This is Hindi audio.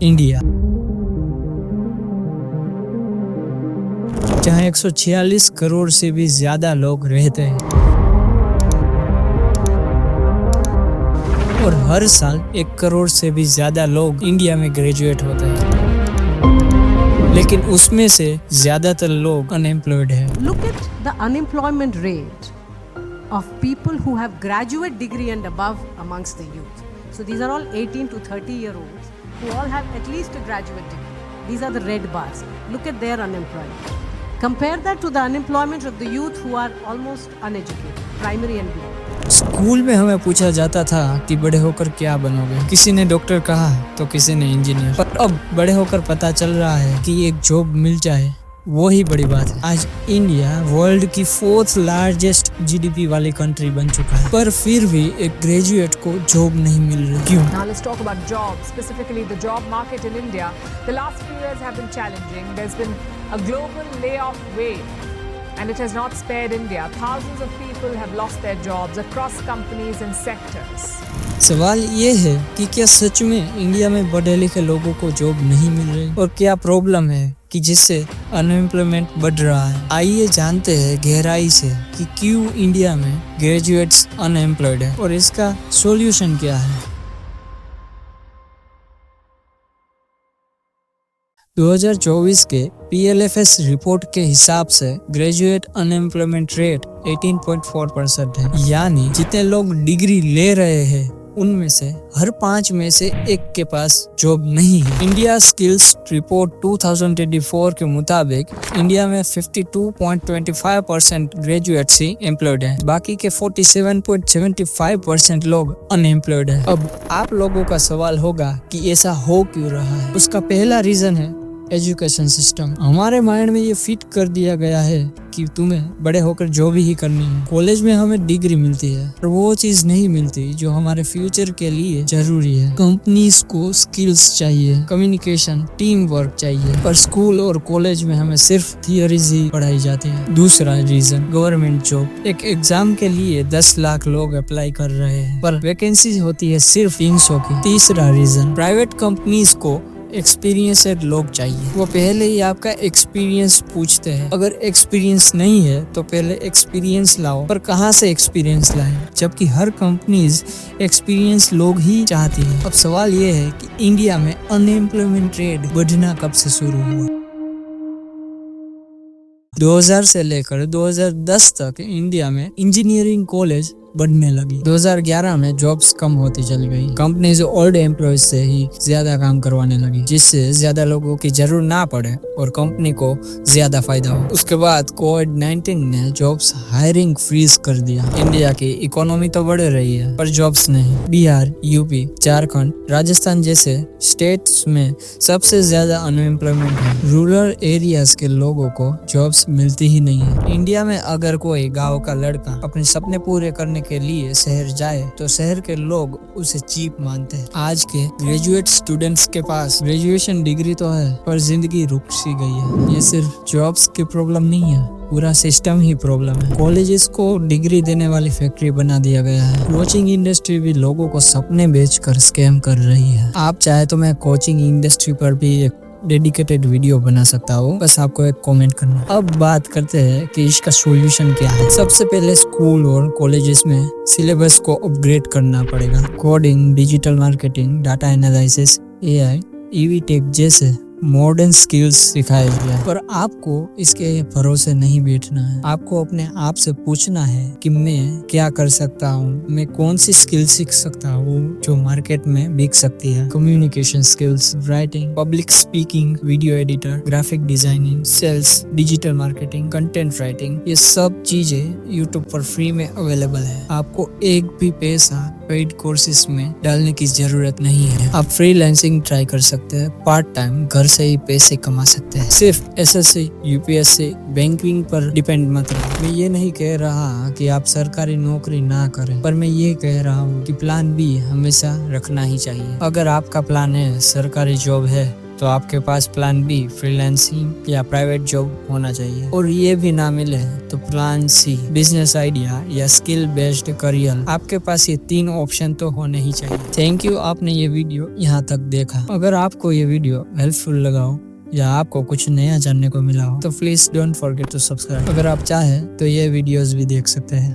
इंडिया, जहां 146 करोड़ से भी ज्यादा लोग रहते हैं और हर साल 1 करोड़ से भी ज्यादा लोग इंडिया में ग्रेजुएट होते हैं, लेकिन उसमें से ज्यादातर लोग अनएम्प्लॉयड हैं। Look at the unemployment rate of people who have graduate degree and above amongst the youth. So these are all 18 to 30-year-olds who all have at least a graduate degree. These are the red bars. Look at their unemployment. Compare that to the unemployment of the youth who are almost uneducated, primary and below. School में हमें पूछा जाता था कि बड़े होकर क्या बनोगे। किसी ने डॉक्टर कहा तो किसी ने इंजीनियर। पर अब बड़े होकर पता चल रहा है कि एक जॉब मिल जाए वो ही बड़ी बात है। आज इंडिया वर्ल्ड की 4th लार्जेस्ट जीडीपी वाली कंट्री बन चुका है, पर फिर भी एक ग्रेजुएट को जॉब नहीं मिल रही। क्यों? Now let's talk about jobs, specifically the job market in India. The last few years have been challenging. There's been a global layoff wave, and it has not spared India. Thousands of people have lost their jobs across companies and sectors. सवाल ये है कि क्या सच में इंडिया में पढ़े लिखे लोगों को जॉब नहीं मिल रही और क्या प्रॉब्लम है कि जिससे अनएम्प्लॉयमेंट बढ़ रहा है। आइए जानते हैं गहराई से कि क्यों इंडिया में ग्रेजुएट्स अनएम्प्लॉयड है और इसका सॉल्यूशन क्या है। 2024 के PLFS रिपोर्ट के हिसाब से ग्रेजुएट अनएम्प्लॉयमेंट रेट 18.4% है, यानी जितने लोग डिग्री ले रहे हैं उनमें से हर 5 में से 1 के पास जॉब नहीं है। इंडिया स्किल्स रिपोर्ट 2024 के मुताबिक इंडिया में 52.25% ग्रेजुएट्स ही एम्प्लॉयड हैं, बाकी के 47.75% लोग अनएम्प्लॉयड हैं। अब आप लोगों का सवाल होगा कि ऐसा हो क्यों रहा है। उसका पहला रीजन है एजुकेशन सिस्टम। हमारे माइंड में ये फिट कर दिया गया है कि तुम्हें बड़े होकर जॉब ही करनी है। कॉलेज में हमें डिग्री मिलती है पर वो चीज नहीं मिलती जो हमारे फ्यूचर के लिए जरूरी है। कंपनीज को स्किल्स चाहिए, कम्युनिकेशन, टीम वर्क चाहिए, पर स्कूल और कॉलेज में हमें सिर्फ थियरीज ही पढ़ाई जाती है। दूसरा रीजन गवर्नमेंट जॉब। एक एग्जाम के लिए 10 लाख लोग अप्लाई कर रहे हैं पर वैकेंसी होती है सिर्फ 300 की। तीसरा रीजन प्राइवेट कंपनीज को एक्सपीरियंसड लोग चाहिए। वो पहले ही आपका एक्सपीरियंस पूछते हैं। अगर एक्सपीरियंस नहीं है तो पहले एक्सपीरियंस लाओ, पर कहाँ से एक्सपीरियंस लाएं, जबकि हर कंपनीज एक्सपीरियंस लोग ही चाहती है। अब सवाल ये है कि इंडिया में अनएम्प्लॉयमेंट रेट बढ़ना कब से शुरू हुआ। 2000 से लेकर 2010 तक इंडिया में इंजीनियरिंग कॉलेज बढ़ने लगी। 2011 में जॉब्स कम होती चली गई। कंपनीज ओल्ड एम्प्लॉयज से ही ज्यादा काम करवाने लगी, जिससे ज्यादा लोगों की जरूरत ना पड़े और कंपनी को ज्यादा फायदा हो। उसके बाद कोविड-19 ने जॉब्स हायरिंग फ्रीज कर दिया। इंडिया की इकोनॉमी तो बढ़ रही है पर जॉब्स नहीं। बिहार, यूपी, झारखंड, राजस्थान जैसे स्टेट्स में सबसे ज्यादा अनएम्प्लॉयमेंट है। रूरल एरियाज के लोगों को जॉब्स मिलती ही नहीं है। इंडिया में अगर कोई गाँव का लड़का अपने सपने पूरे करने के लिए शहर जाए तो शहर के लोग उसे चीप मानते हैं। आज के ग्रेजुएट स्टूडेंट्स के पास ग्रेजुएशन डिग्री तो है पर जिंदगी रुक सी गई है। ये सिर्फ जॉब्स की प्रॉब्लम नहीं है, पूरा सिस्टम ही प्रॉब्लम है। कॉलेजेस को डिग्री देने वाली फैक्ट्री बना दिया गया है। कोचिंग इंडस्ट्री भी लोगों को सपने बेचकर स्कैम कर रही है। आप चाहे तो मैं कोचिंग इंडस्ट्री पर भी एक डेडिकेटेड वीडियो बना सकता हूँ, बस आपको एक कमेंट करना। अब बात करते हैं कि इसका सॉल्यूशन क्या है। सबसे पहले स्कूल और कॉलेजेस में सिलेबस को अपग्रेड करना पड़ेगा। Coding, digital marketing, data analysis, AI, EV tech जैसे मॉडर्न स्किल्स सिखाए गए, पर आपको इसके भरोसे नहीं बैठना है। आपको अपने आप से पूछना है कि मैं क्या कर सकता हूँ, मैं कौन सी स्किल सीख सकता हूँ जो मार्केट में बिक सकती है। Communication skills, writing, public speaking, video editor, graphic designing, sales, digital marketing, content writing, ये सब चीजें यूट्यूब पर फ्री में अवेलेबल है। आपको एक भी पैसा पेड कोर्सेज में डालने की जरूरत नहीं है। आप फ्रीलांसिंग ट्राई कर सकते हैं, पार्ट टाइम घर से ही पैसे कमा सकते हैं। सिर्फ SSC, UPSC, बैंकिंग पर डिपेंड मत रहो। मैं ये नहीं कह रहा कि आप सरकारी नौकरी ना करें, पर मैं ये कह रहा हूँ कि प्लान B हमेशा रखना ही चाहिए। अगर आपका प्लान है सरकारी जॉब है तो आपके पास प्लान बी फ्रीलांसिंग या प्राइवेट जॉब होना चाहिए, और ये भी ना मिले तो प्लान सी बिजनेस आइडिया या स्किल बेस्ड करियर। आपके पास ये 3 ऑप्शन तो होने ही चाहिए। थैंक यू, आपने ये वीडियो यहाँ तक देखा। अगर आपको ये वीडियो हेल्पफुल लगा हो या आपको कुछ नया जानने को मिला हो तो please don't forget to subscribe. अगर आप चाहें तो ये वीडियोस भी देख सकते हैं।